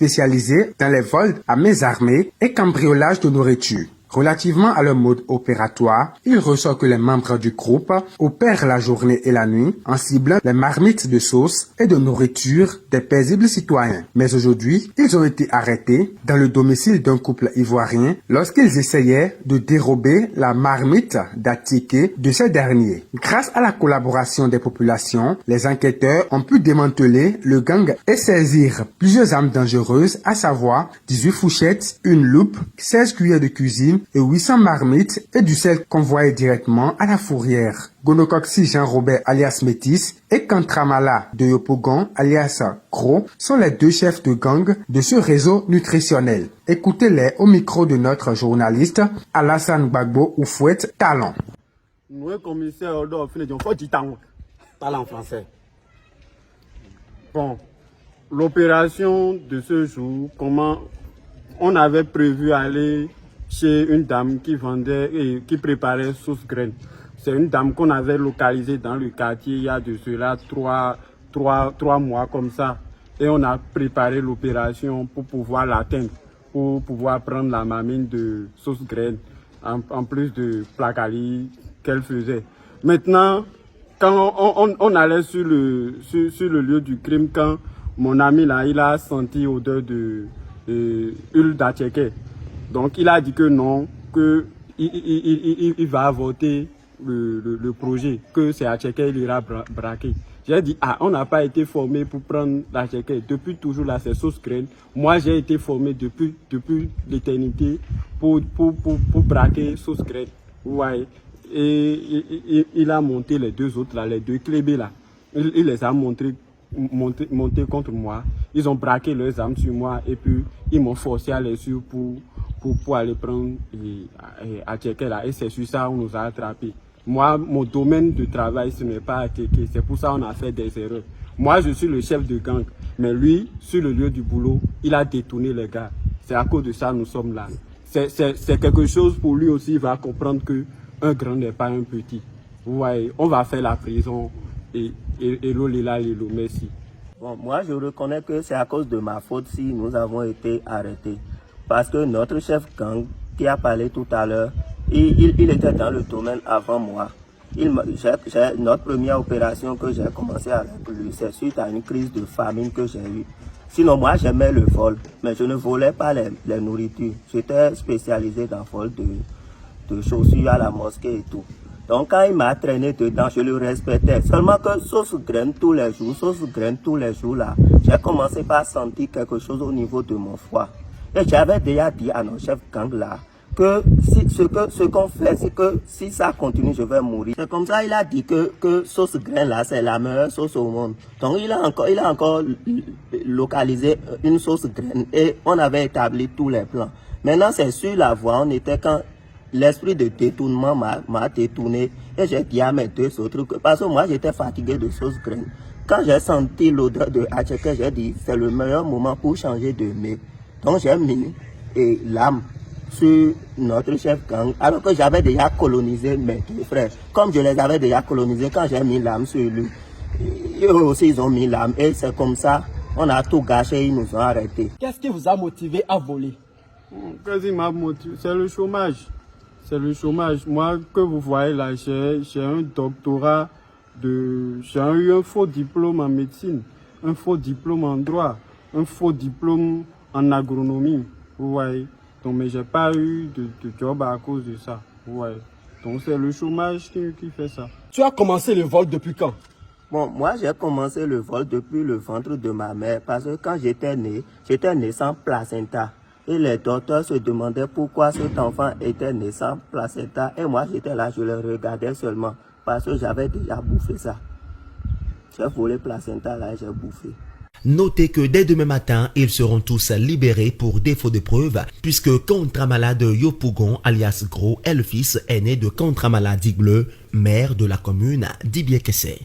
spécialisés dans les vols à main armée et cambriolage de nourriture. Relativement à leur mode opératoire, il ressort que les membres du groupe opèrent la journée et la nuit en ciblant les marmites de sauce et de nourriture des paisibles citoyens. Mais aujourd'hui, ils ont été arrêtés dans le domicile d'un couple ivoirien lorsqu'ils essayaient de dérober la marmite d'Atiké de ces derniers. Grâce à la collaboration des populations, les enquêteurs ont pu démanteler le gang et saisir plusieurs armes dangereuses, à savoir 18 fourchettes, une loupe, 16 cuillères de cuisine et 800 marmites et du sel convoyé directement à la fourrière. Gonokoksi Jean-Robert alias Métis et Kantramala de Yopougon alias Gros sont les deux chefs de gang de ce réseau nutritionnel. Écoutez-les au micro de notre journaliste Alassane Gbagbo Oufouet Talon. Nous, commissaire, parle en français. Bon, l'opération de ce jour, comment on avait prévu aller chez une dame qui vendait et qui préparait sauce graine. C'est une dame qu'on avait localisée dans le quartier il y a de cela 3 mois comme ça. Et on a préparé l'opération pour pouvoir l'atteindre, pour pouvoir prendre la mamine de sauce graine, en plus de placali qu'elle faisait. Maintenant, quand on allait sur le lieu du crime, quand mon ami là, il a senti odeur de huile d'Attiéké. Donc il a dit que non, que il va voter le projet, que c'est Attiéké, il ira braquer. J'ai dit, on n'a pas été formé pour prendre l'Attiéké. Depuis toujours là, c'est sauce graine. Moi, j'ai été formé depuis l'éternité pour braquer sauce graine. Ouais. Et il a monté les deux autres là, les deux clébés là. Il les a montés contre moi. Ils ont braqué leurs armes sur moi et puis ils m'ont forcé à les suivre pour aller prendre Attiéké là. Et c'est sur ça qu'on nous a attrapés. Moi, mon domaine de travail, ce n'est pas Attiéké. C'est pour ça qu'on a fait des erreurs. Moi, je suis le chef de gang. Mais lui, sur le lieu du boulot, il a détourné les gars. C'est à cause de ça que nous sommes là. C'est quelque chose pour lui aussi, il va comprendre que un grand n'est pas un petit. Vous voyez, on va faire la prison et Lolila Lilo, merci. Bon, moi, je reconnais que c'est à cause de ma faute si nous avons été arrêtés. Parce que notre chef gang, qui a parlé tout à l'heure, il était dans le domaine avant moi. Notre première opération que j'ai commencé avec lui, c'est suite à une crise de famine que j'ai eue. Sinon, moi, j'aimais le vol, mais je ne volais pas les nourritures. J'étais spécialisé dans le vol de chaussures à la mosquée et tout. Donc, quand il m'a traîné dedans, je le respectais. Seulement que sauce graine tous les jours là, j'ai commencé par sentir quelque chose au niveau de mon foie. Et j'avais déjà dit à notre chef gang là, que ce qu'on fait, c'est que si ça continue, je vais mourir. C'est comme ça, il a dit que sauce graine là, c'est la meilleure sauce au monde. Donc il a encore localisé une sauce graine et on avait établi tous les plans. Maintenant, c'est sur la voie, on était quand l'esprit de détournement m'a détourné et j'ai dit à mes deux autres que, parce que moi j'étais fatigué de sauce graine. Quand j'ai senti l'odeur de Attiéké, j'ai dit c'est le meilleur moment pour changer de mets. Donc j'ai mis l'âme sur notre chef gang, alors que j'avais déjà colonisé mes deux frères. Comme je les avais déjà colonisés, quand j'ai mis l'âme sur lui, eux aussi ils ont mis l'âme. Et c'est comme ça, on a tout gâché, ils nous ont arrêtés. Qu'est-ce qui vous a motivé à voler? Qu'est-ce qui m'a motivé? C'est le chômage. C'est le chômage. Moi, que vous voyez là, j'ai un doctorat j'ai eu un faux diplôme en médecine, un faux diplôme en droit, un faux diplôme en agronomie. Vous voyez. Donc, mais j'ai pas eu de job à cause de ça. Ouais. Donc c'est le chômage qui fait ça. Tu as commencé le vol depuis quand? Bon, moi j'ai commencé le vol depuis le ventre de ma mère parce que quand j'étais né sans placenta. Et les docteurs se demandaient pourquoi cet enfant était né sans placenta. Et moi j'étais là, je le regardais seulement parce que j'avais déjà bouffé ça. J'ai volé placenta là, j'ai bouffé. Notez que dès demain matin, ils seront tous libérés pour défaut de preuve, puisque Kantramala de Yopougon, alias Gros, est le fils aîné de Kantramala Digleu, maire de la commune d'Ibiekese.